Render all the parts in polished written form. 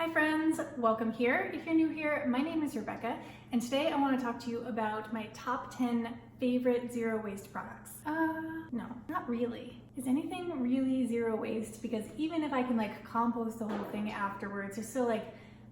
Hi friends, welcome here. If you're new here, my name is Rebecca, and today I want to talk to you about my top 10 favorite zero waste products. No, not really. Is anything really zero waste? Because even if I can compost the whole thing afterwards, there's still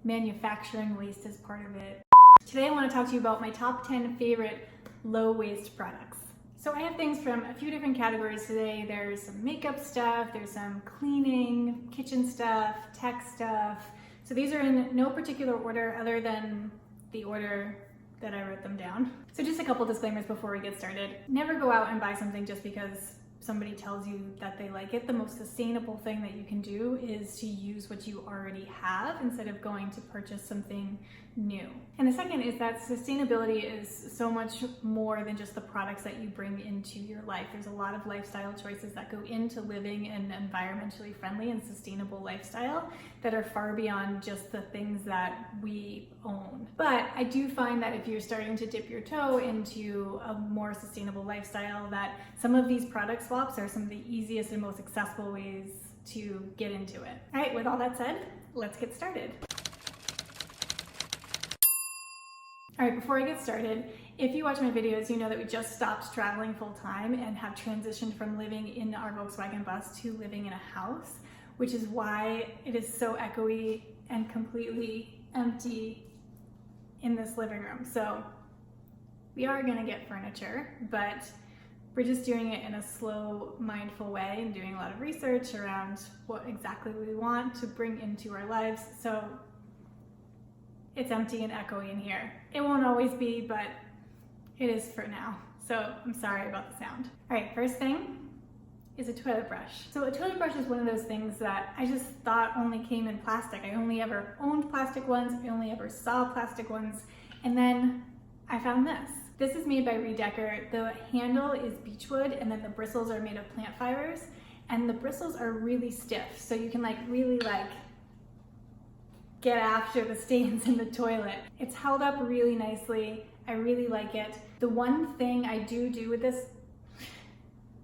manufacturing waste as part of it. Today I want to talk to you about my top 10 favorite low waste products. So I have things from a few different categories today. There's some makeup stuff, there's some cleaning, kitchen stuff, tech stuff. So these are in no particular order other than the order that I wrote them down. So just a couple disclaimers before we get started. Never go out and buy something just because somebody tells you that they like it. The most sustainable thing that you can do is to use what you already have instead of going to purchase something new. And the second is that sustainability is so much more than just the products that you bring into your life. There's a lot of lifestyle choices that go into living an environmentally friendly and sustainable lifestyle that are far beyond just the things that we own. But I do find that if you're starting to dip your toe into a more sustainable lifestyle, that some of these product swaps are some of the easiest and most accessible ways to get into it. All right, with all that said, let's get started. All right, before I get started, if you watch my videos, you know that we just stopped traveling full time and have transitioned from living in our Volkswagen bus to living in a house, which is why it is so echoey and completely empty in this living room. So we are gonna get furniture, but we're just doing it in a slow, mindful way and doing a lot of research around what exactly we want to bring into our lives. So it's empty and echoey in here. It won't always be, but it is for now. So I'm sorry about the sound. All right, first thing is a toilet brush. So a toilet brush is one of those things that I just thought only came in plastic. I only ever owned plastic ones. I only ever saw plastic ones. And then I found this. This is made by Redecker. The handle is beechwood and then the bristles are made of plant fibers. And the bristles are really stiff. So you can really get after the stains in the toilet. It's held up really nicely. I really like it. The one thing I do with this,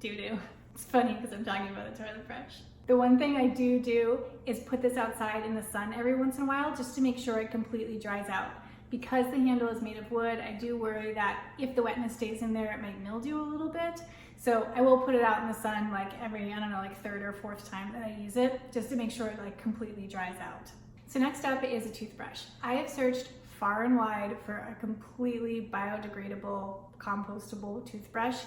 it's funny because I'm talking about a toilet brush. The one thing I do is put this outside in the sun every once in a while just to make sure it completely dries out. Because the handle is made of wood, I do worry that if the wetness stays in there, it might mildew a little bit. So I will put it out in the sun every, third or fourth time that I use it, just to make sure it completely dries out. So next up is a toothbrush. I have searched far and wide for a completely biodegradable, compostable toothbrush,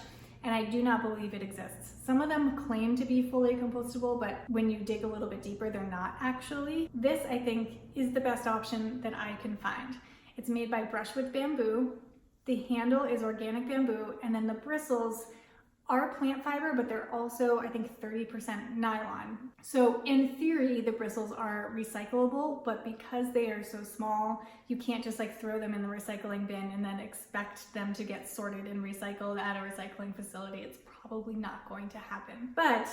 and I do not believe it exists. Some of them claim to be fully compostable, but when you dig a little bit deeper, they're not actually. This, I think, is the best option that I can find. It's made by Brushwood Bamboo. The handle is organic bamboo, and then the bristles are plant fiber, but they're also, I think, 30% nylon. So in theory, the bristles are recyclable, but because they are so small, you can't just throw them in the recycling bin and then expect them to get sorted and recycled at a recycling facility. It's probably not going to happen. But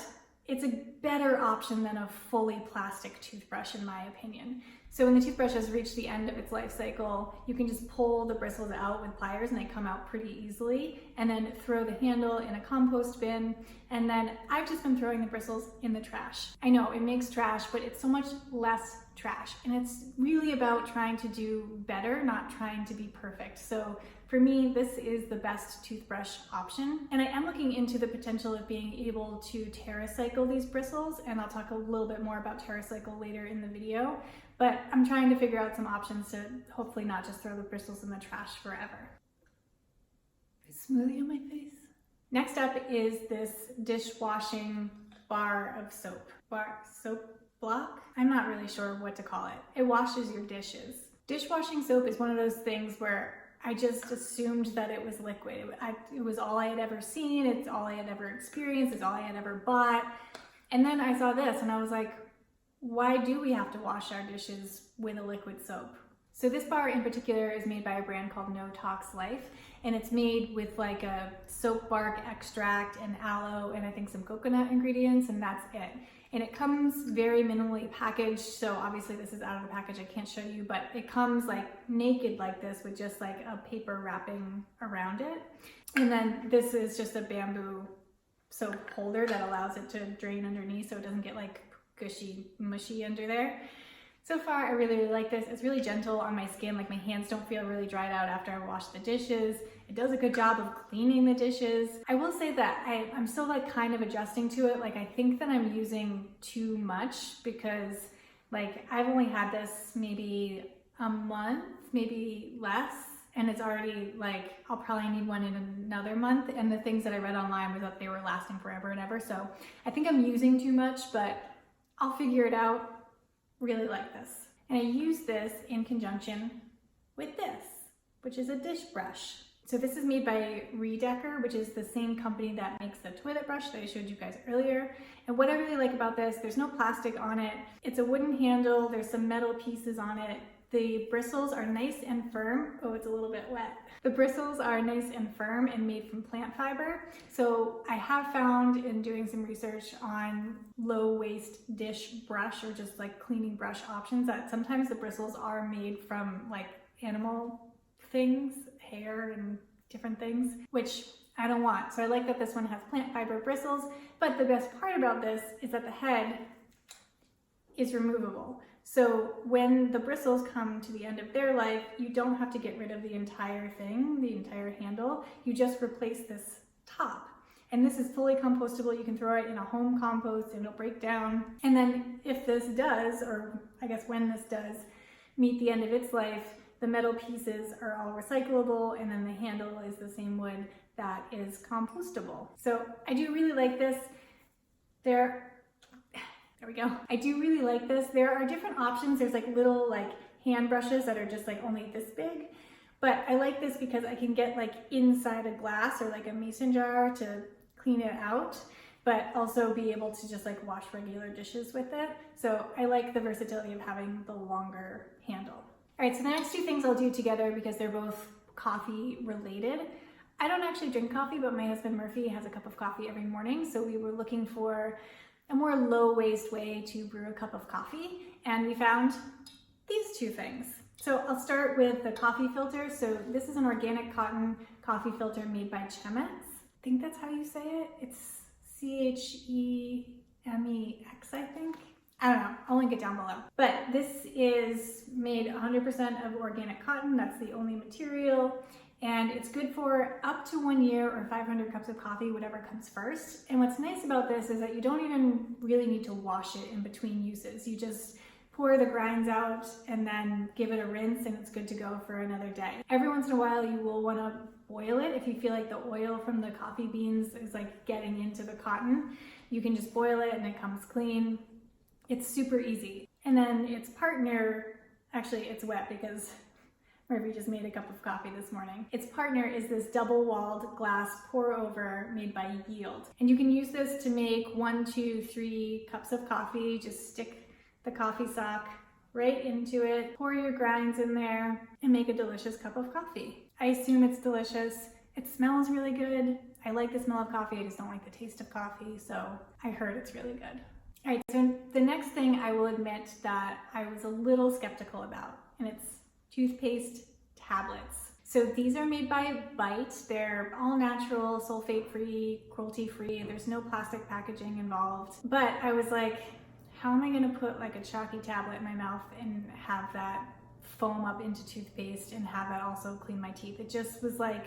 it's a better option than a fully plastic toothbrush, in my opinion. So when the toothbrush has reached the end of its life cycle, you can just pull the bristles out with pliers and they come out pretty easily, and then throw the handle in a compost bin. And then I've just been throwing the bristles in the trash. I know it makes trash, but it's so much less trash. And it's really about trying to do better, not trying to be perfect. So for me, this is the best toothbrush option. And I am looking into the potential of being able to TerraCycle these bristles, and I'll talk a little bit more about TerraCycle later in the video. But I'm trying to figure out some options to hopefully not just throw the bristles in the trash forever. Smoothie on my face. Next up is this dishwashing bar of soap. Soap block? I'm not really sure what to call it. It washes your dishes. Dishwashing soap is one of those things where I just assumed that it was liquid. It was all I had ever seen, it's all I had ever experienced, it's all I had ever bought. And then I saw this and I was like, why do we have to wash our dishes with a liquid soap? So this bar in particular is made by a brand called No Tox Life, and it's made with a soap bark extract and aloe and I think some coconut ingredients, and that's it. And it comes very minimally packaged, so obviously this is out of the package, I can't show you, but it comes naked like this with just a paper wrapping around it. And then this is just a bamboo soap holder that allows it to drain underneath so it doesn't get gushy, mushy under there. So far, I really like this. It's really gentle on my skin. Like my hands don't feel really dried out after I wash the dishes. It does a good job of cleaning the dishes. I will say that I'm still like kind of adjusting to it. Like I think that I'm using too much because like I've only had this maybe a month, maybe less. And it's already like, I'll probably need one in another month. And the things that I read online was that they were lasting forever and ever. So I think I'm using too much, but I'll figure it out. Really like this. And I use this in conjunction with this, which is a dish brush. So this is made by Rebecca, which is the same company that makes the toilet brush that I showed you guys earlier. And what I really like about this, there's no plastic on it. It's a wooden handle. There's some metal pieces on it. The bristles are nice and firm. Oh, it's a little bit wet. The bristles are nice and firm and made from plant fiber. So I have found in doing some research on low waste dish brush or just like cleaning brush options that sometimes the bristles are made from like animal things, hair and different things, which I don't want. So I like that this one has plant fiber bristles, but the best part about this is that the head is removable. So when the bristles come to the end of their life, you don't have to get rid of the entire thing, the entire handle. You just replace this top. And this is fully compostable. You can throw it in a home compost and it'll break down. And then if this does, or I guess when this does, meet the end of its life, the metal pieces are all recyclable and then the handle is the same wood that is compostable. So I do really like this. There we go. I do really like this. There are different options. There's like little like hand brushes that are just like only this big, but I like this because I can get like inside a glass or like a mason jar to clean it out, but also be able to just like wash regular dishes with it. So I like the versatility of having the longer handle. All right, so the next two things I'll do together because they're both coffee related. I don't actually drink coffee, but my husband Murphy has a cup of coffee every morning. So we were looking for a more low waste way to brew a cup of coffee. And we found these two things. So I'll start with the coffee filter. So this is an organic cotton coffee filter made by Chemex. I think that's how you say it. It's Chemex, I think. I don't know, I'll link it down below. But this is made 100% of organic cotton. That's the only material. And it's good for up to 1 year or 500 cups of coffee, whatever comes first. And what's nice about this is that you don't even really need to wash it in between uses. You just pour the grinds out and then give it a rinse and it's good to go for another day. Every once in a while you will want to boil it if you feel like the oil from the coffee beans is like getting into the cotton. You can just boil it and it comes clean. It's super easy. And then its partner, actually it's wet because Murphy just made a cup of coffee this morning. Its partner is this double-walled glass pour-over made by Yield. And you can use this to make 1, 2, 3 cups of coffee. Just stick the coffee sock right into it, pour your grinds in there, and make a delicious cup of coffee. I assume it's delicious. It smells really good. I like the smell of coffee, I just don't like the taste of coffee, so I heard it's really good. All right, so the next thing I will admit that I was a little skeptical about, and it's Toothpaste Tablets. So these are made by Bite. They're all natural, sulfate-free, cruelty-free. There's no plastic packaging involved. But I was like, how am I gonna put like a chalky tablet in my mouth and have that foam up into toothpaste and have that also clean my teeth? It just was like,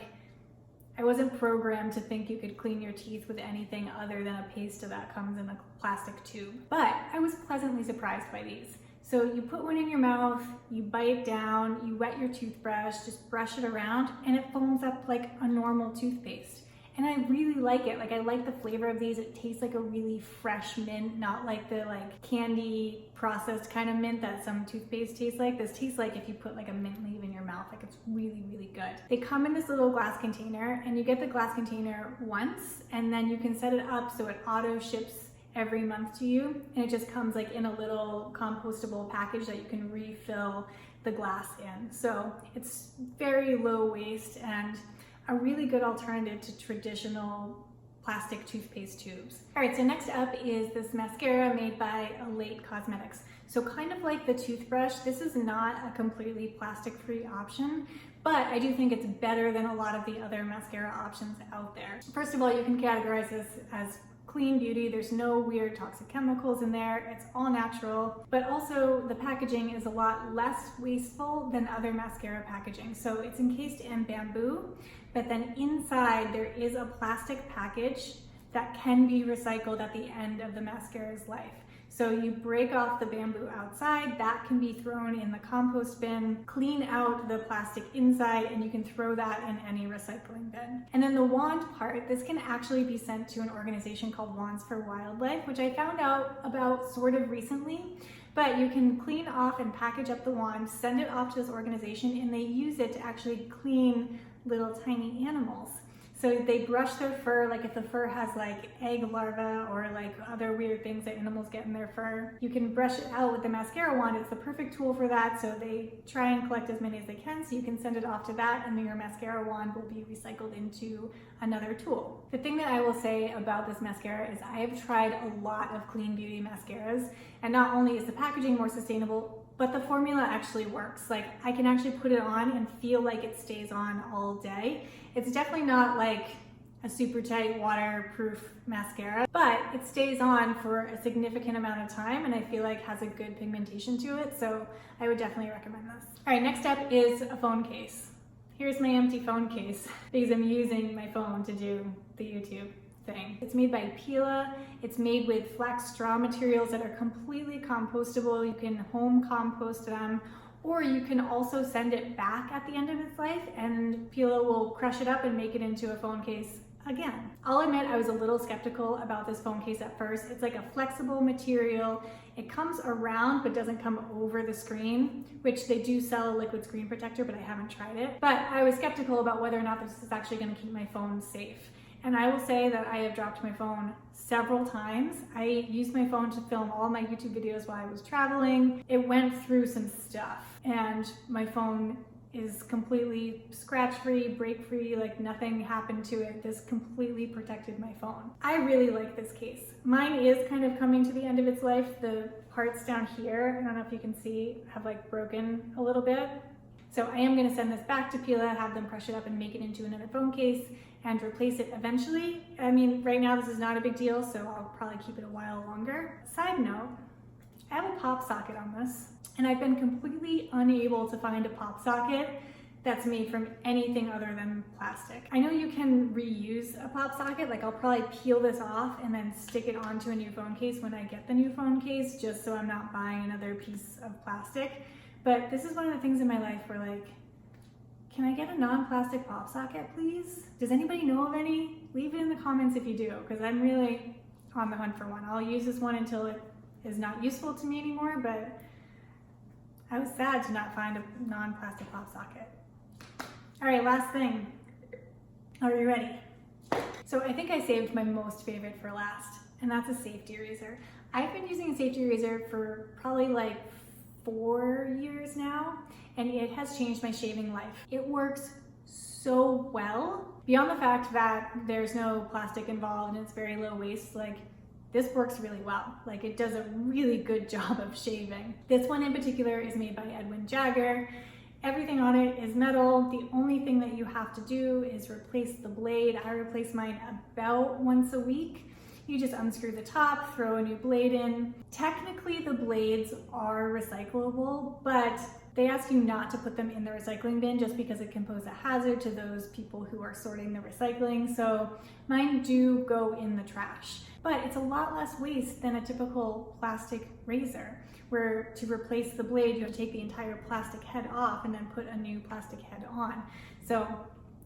I wasn't programmed to think you could clean your teeth with anything other than a paste that comes in a plastic tube. But I was pleasantly surprised by these. So you put one in your mouth, you bite down, you wet your toothbrush, just brush it around, and it foams up like a normal toothpaste. And I really like it. Like I like the flavor of these. It tastes like a really fresh mint, not like the like candy processed kind of mint that some toothpaste tastes like. This tastes like if you put like a mint leaf in your mouth, like it's really, really good. They come in this little glass container and you get the glass container once and then you can set it up so it auto ships every month to you, and it just comes like in a little compostable package that you can refill the glass in. So it's very low waste and a really good alternative to traditional plastic toothpaste tubes. All right, so next up is this mascara made by Elate Cosmetics. So kind of like the toothbrush, this is not a completely plastic-free option, but I do think it's better than a lot of the other mascara options out there. First of all, you can categorize this as clean beauty. There's no weird toxic chemicals in there. It's all natural, but also the packaging is a lot less wasteful than other mascara packaging. So it's encased in bamboo, but then inside there is a plastic package that can be recycled at the end of the mascara's life. So you break off the bamboo outside, that can be thrown in the compost bin, clean out the plastic inside, and you can throw that in any recycling bin. And then the wand part, this can actually be sent to an organization called Wands for Wildlife, which I found out about sort of recently. But you can clean off and package up the wand, send it off to this organization, and they use it to actually clean little tiny animals. So they brush their fur, like if the fur has like egg larvae or like other weird things that animals get in their fur, you can brush it out with the mascara wand. It's the perfect tool for that. So they try and collect as many as they can. So you can send it off to that, and then your mascara wand will be recycled into another tool. The thing that I will say about this mascara is I have tried a lot of clean beauty mascaras, and not only is the packaging more sustainable, but the formula actually works. Like I can actually put it on and feel like it stays on all day. It's definitely not like a super tight waterproof mascara, but it stays on for a significant amount of time and I feel like has a good pigmentation to it. So I would definitely recommend this. All right, next up is a phone case. Here's my empty phone case because I'm using my phone to do the YouTube thing. It's made by Pila. It's made with flax straw materials that are completely compostable. You can home compost them, or you can also send it back at the end of its life and Pila will crush it up and make it into a phone case again. I'll admit I was a little skeptical about this phone case at first. It's like a flexible material. It comes around but doesn't come over the screen, which they do sell a liquid screen protector, but I haven't tried it. But I was skeptical about whether or not this is actually going to keep my phone safe. And I will say that I have dropped my phone several times. I used my phone to film all my YouTube videos while I was traveling. It went through some stuff and my phone is completely scratch-free, break-free, like nothing happened to it. This completely protected my phone. I really like this case. Mine is kind of coming to the end of its life. The parts down here, I don't know if you can see, have like broken a little bit. So I am gonna send this back to Pila, have them crush it up and make it into another phone case and replace it eventually. I mean, right now this is not a big deal, so I'll probably keep it a while longer. Side note, I have a pop socket on this, and I've been completely unable to find a pop socket that's made from anything other than plastic. I know you can reuse a pop socket, like I'll probably peel this off and then stick it onto a new phone case when I get the new phone case, just so I'm not buying another piece of plastic. But this is one of the things in my life where like, can I get a non-plastic pop socket, please? Does anybody know of any? Leave it in the comments if you do, because I'm really on the hunt for one. I'll use this one until it is not useful to me anymore, but I was sad to not find a non-plastic pop socket. All right, last thing. Are you ready? So I think I saved my most favorite for last, and that's a safety razor. I've been using a safety razor for probably like 4 years now, and it has changed my shaving life. It works so well. Beyond the fact that there's no plastic involved and it's very low waste, like this works really well. Like it does a really good job of shaving. This one in particular is made by Edwin Jagger. Everything on it is metal. The only thing that you have to do is replace the blade. I replace mine about once a week. You just unscrew the top, throw a new blade in. Technically the blades are recyclable, but they ask you not to put them in the recycling bin just because it can pose a hazard to those people who are sorting the recycling. So mine do go in the trash, but it's a lot less waste than a typical plastic razor, where to replace the blade, you have to take the entire plastic head off and then put a new plastic head on. So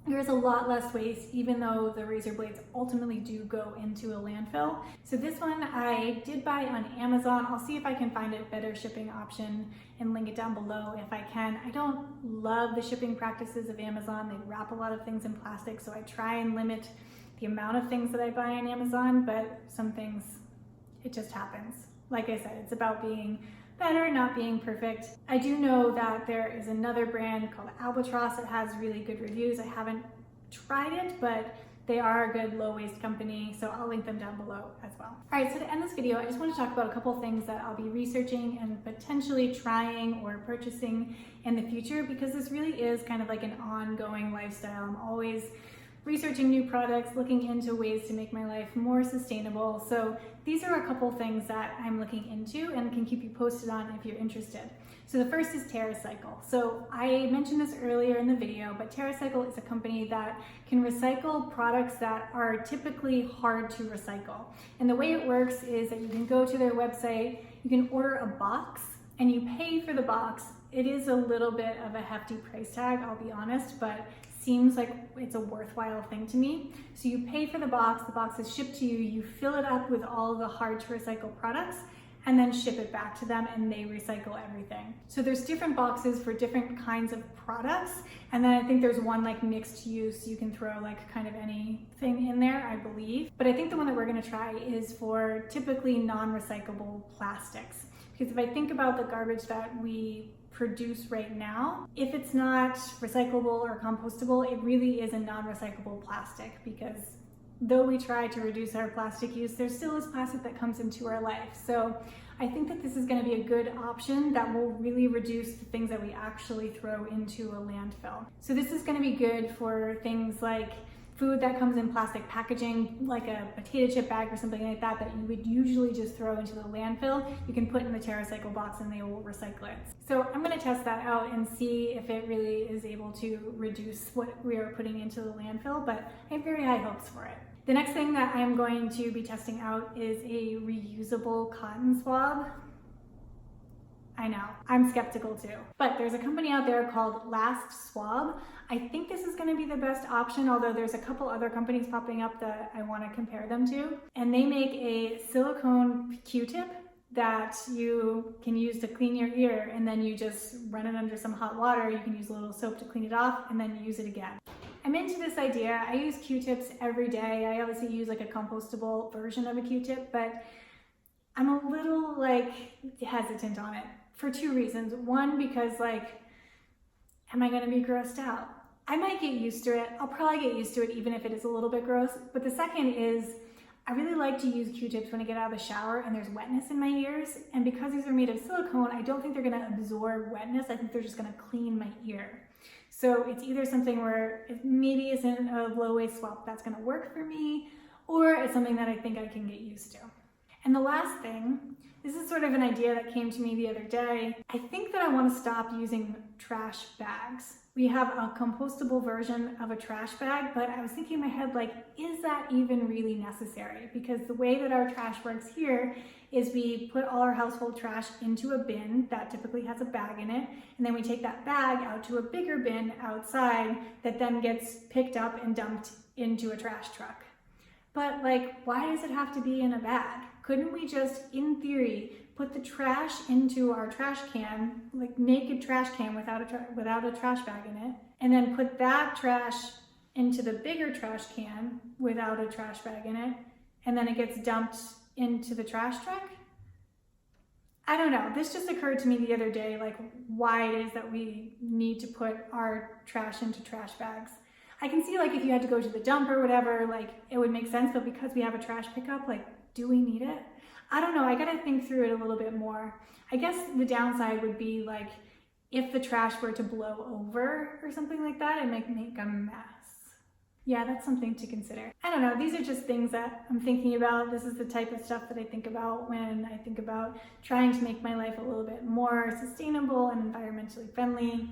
there's a lot less waste, even though the razor blades ultimately do go into a landfill. So this one I did buy on Amazon. I'll see if I can find a better shipping option and link it down below if I can. I don't love the shipping practices of Amazon. They wrap a lot of things in plastic, so I try and limit the amount of things that I buy on Amazon, but some things, it just happens. Like I said, it's about being better, not being perfect. I do know that there is another brand called Albatross that has really good reviews. I haven't tried it, but they are a good low waste company, so I'll link them down below as well. All right, so to end this video, I just want to talk about a couple things that I'll be researching and potentially trying or purchasing in the future, because this really is kind of like an ongoing lifestyle. I'm always researching new products, looking into ways to make my life more sustainable. So these are a couple things that I'm looking into and can keep you posted on if you're interested. So the first is TerraCycle. So I mentioned this earlier in the video, but TerraCycle is a company that can recycle products that are typically hard to recycle. And the way it works is that you can go to their website, you can order a box, and you pay for the box. It is a little bit of a hefty price tag, I'll be honest, but seems like it's a worthwhile thing to me. So you pay for the box is shipped to you, you fill it up with all the hard to recycle products, and then ship it back to them and they recycle everything. So there's different boxes for different kinds of products. And then I think there's one like mixed use, you can throw like kind of anything in there, I believe. But I think the one that we're gonna try is for typically non-recyclable plastics. Because if I think about the garbage that we produce right now, if it's not recyclable or compostable, it really is a non-recyclable plastic, because though we try to reduce our plastic use, there still is plastic that comes into our life. So I think that this is going to be a good option that will really reduce the things that we actually throw into a landfill. So this is going to be good for things like food that comes in plastic packaging, like a potato chip bag or something like that, that you would usually just throw into the landfill. You can put in the TerraCycle box and they will recycle it. So I'm going to test that out and see if it really is able to reduce what we are putting into the landfill, but I have very high hopes for it. The next thing that I'm going to be testing out is a reusable cotton swab. I know, I'm skeptical too. But there's a company out there called LaughSwab. I think this is gonna be the best option, although there's a couple other companies popping up that I wanna compare them to. And they make a silicone Q-tip that you can use to clean your ear, and then you just run it under some hot water. You can use a little soap to clean it off and then use it again. I'm into this idea. I use Q-tips every day. I obviously use like a compostable version of a Q-tip, but I'm a little like hesitant on it for two reasons. One, because like, am I gonna be grossed out? I might get used to it. I'll probably get used to it even if it is a little bit gross. But the second is, I really like to use Q-tips when I get out of the shower and there's wetness in my ears. And because these are made of silicone, I don't think they're gonna absorb wetness. I think they're just gonna clean my ear. So it's either something where it maybe isn't a low waste swap that's gonna work for me, or it's something that I think I can get used to. And the last thing, this is sort of an idea that came to me the other day. I think that I want to stop using trash bags. We have a compostable version of a trash bag, but I was thinking in my head, like, is that even really necessary? Because the way that our trash works here is we put all our household trash into a bin that typically has a bag in it, and then we take that bag out to a bigger bin outside that then gets picked up and dumped into a trash truck. But like, why does it have to be in a bag? Couldn't we just, in theory, put the trash into our trash can, like make a trash can without a trash bag in it, and then put that trash into the bigger trash can without a trash bag in it, and then it gets dumped into the trash truck? I don't know. This just occurred to me the other day, like why it is that we need to put our trash into trash bags. I can see like if you had to go to the dump or whatever, like it would make sense, but because we have a trash pickup, like, do we need it? I don't know, I gotta think through it a little bit more. I guess the downside would be like, if the trash were to blow over or something like that, it might make a mess. Yeah, that's something to consider. I don't know, these are just things that I'm thinking about. This is the type of stuff that I think about when I think about trying to make my life a little bit more sustainable and environmentally friendly.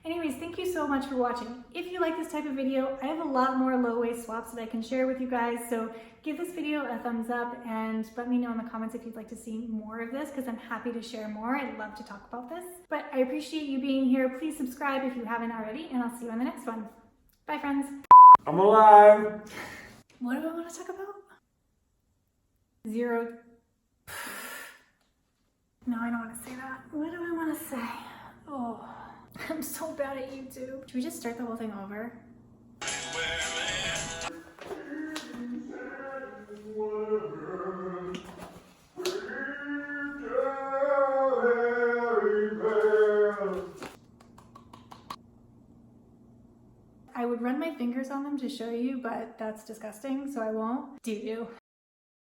Anyways, thank you so much for watching. If you like this type of video, I have a lot more low waste swaps that I can share with you guys, so give this video a thumbs up and let me know in the comments if you'd like to see more of this, because I'm happy to share more. I'd love to talk about this. But I appreciate you being here. Please subscribe if you haven't already, and I'll see you on the next one. Bye, friends. I'm alive. What do I want to talk about? Zero. No, I don't want to say that. What do I want to say? Oh. I'm so bad at YouTube. Should we just start the whole thing over? I would run my fingers on them to show you, but that's disgusting, so I won't. Do you?